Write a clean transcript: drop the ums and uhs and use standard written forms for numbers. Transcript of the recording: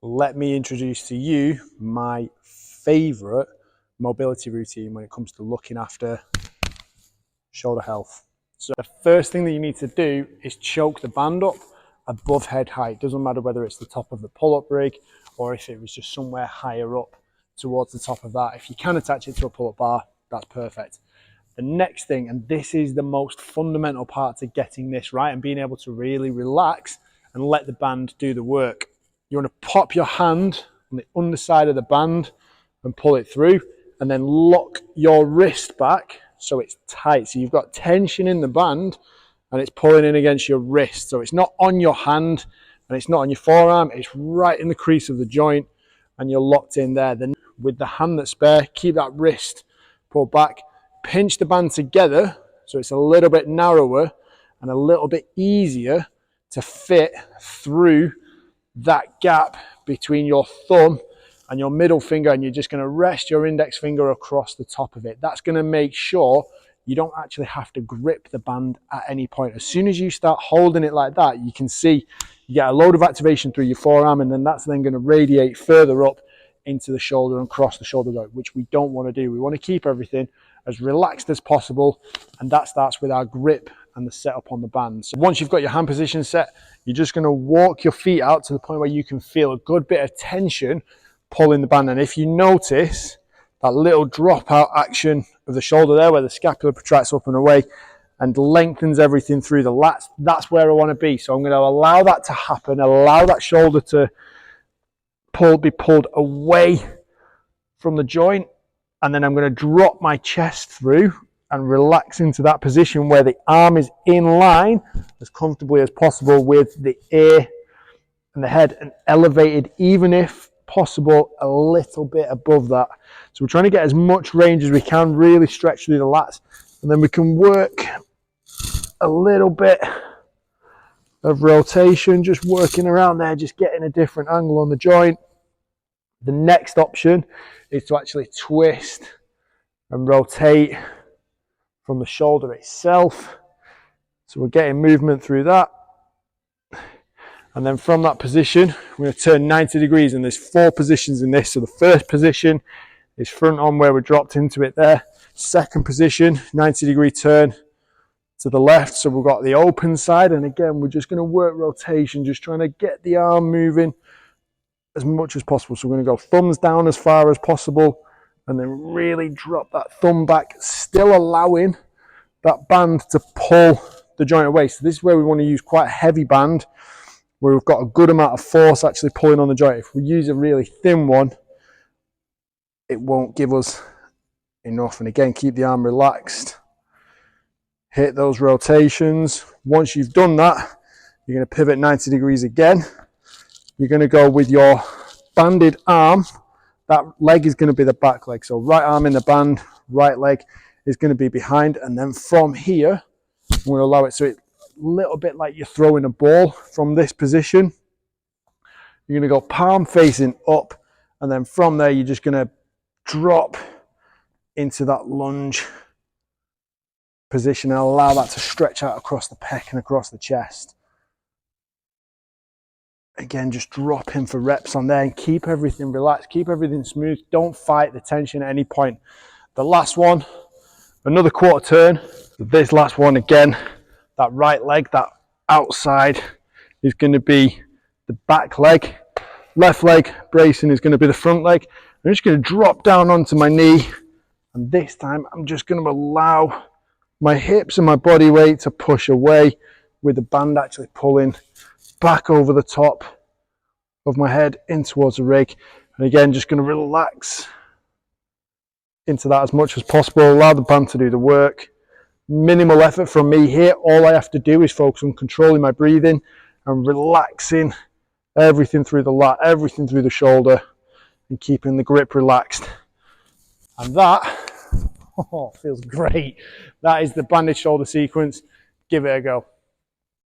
let me introduce to you my favorite mobility routine when it comes to looking after shoulder health. So the first thing that you need to do is choke the band up above head height. Doesn't matter whether it's the top of the pull-up rig or if it was just somewhere higher up towards the top of that. If you can attach it to a pull-up bar, that's perfect. The next thing, and this is the most fundamental part to getting this right and being able to really relax and let the band do the work. You want to pop your hand on the underside of the band and pull it through, and then lock your wrist back so it's tight. So you've got tension in the band and it's pulling in against your wrist. So it's not on your hand and it's not on your forearm, it's right in the crease of the joint and you're locked in there. Then with the hand that's spare, keep that wrist pulled back, pinch the band together so it's a little bit narrower and a little bit easier to fit through that gap between your thumb and your middle finger, and you're just going to rest your index finger across the top of it. That's going to make sure you don't actually have to grip the band at any point. As soon as you start holding it like that, you can see you get a load of activation through your forearm, and then that's then going to radiate further up into the shoulder and cross the shoulder joint, which we don't want to do. We want to keep everything as relaxed as possible, and that starts with our grip and the setup on the band. So once you've got your hand position set, you're just going to walk your feet out to the point where you can feel a good bit of tension pulling the band. And if you notice that little drop out action of the shoulder there where the scapula protracts up and away and lengthens everything through the lats, that's where I want to be. So I'm going to allow that to happen, allow that shoulder to be pulled away from the joint, and then I'm going to drop my chest through and relax into that position where the arm is in line as comfortably as possible with the ear and the head, and elevated, even if possible, a little bit above that. So we're trying to get as much range as we can, really stretch through the lats, and then we can work a little bit of rotation, just working around there, just getting a different angle on the joint. The next option is to actually twist and rotate from the shoulder itself. So we're getting movement through that. And then from that position, we're going to turn 90 degrees, and there's 4 positions in this. So the first position is front on where we're dropped into it there. Second position, 90-degree turn to the left. So we've got the open side, and again, we're just going to work rotation, just trying to get the arm moving as much as possible. So we're going to go thumbs down as far as possible, and then really drop that thumb back, still allowing that band to pull the joint away. So this is where we want to use quite a heavy band, where we've got a good amount of force actually pulling on the joint. If we use a really thin one, it won't give us enough. And again, keep the arm relaxed. Hit those rotations. Once you've done that, you're going to pivot 90 degrees again. You're going to go with your banded arm. That leg is going to be the back leg. So right arm in the band, right leg is going to be behind. And then from here, we're going to allow it so it's a little bit like you're throwing a ball from this position. You're going to go palm facing up. And then from there, you're just going to drop into that lunge position and allow that to stretch out across the pec and across the chest. Again, just drop in for reps on there and keep everything relaxed, keep everything smooth. Don't fight the tension at any point. The last one, another quarter turn. This last one, again, that right leg, that outside is going to be the back leg. Left leg bracing is going to be the front leg. I'm just going to drop down onto my knee, and this time I'm just going to allow my hips and my body weight to push away, with the band actually pulling back over the top of my head in towards the rig. And again, just going to relax into that as much as possible, allow the band to do the work. Minimal effort from me here. All I have to do is focus on controlling my breathing and relaxing everything through the lat, everything through the shoulder, and keeping the grip relaxed. And that feels great. That is the banded shoulder sequence. Give it a go.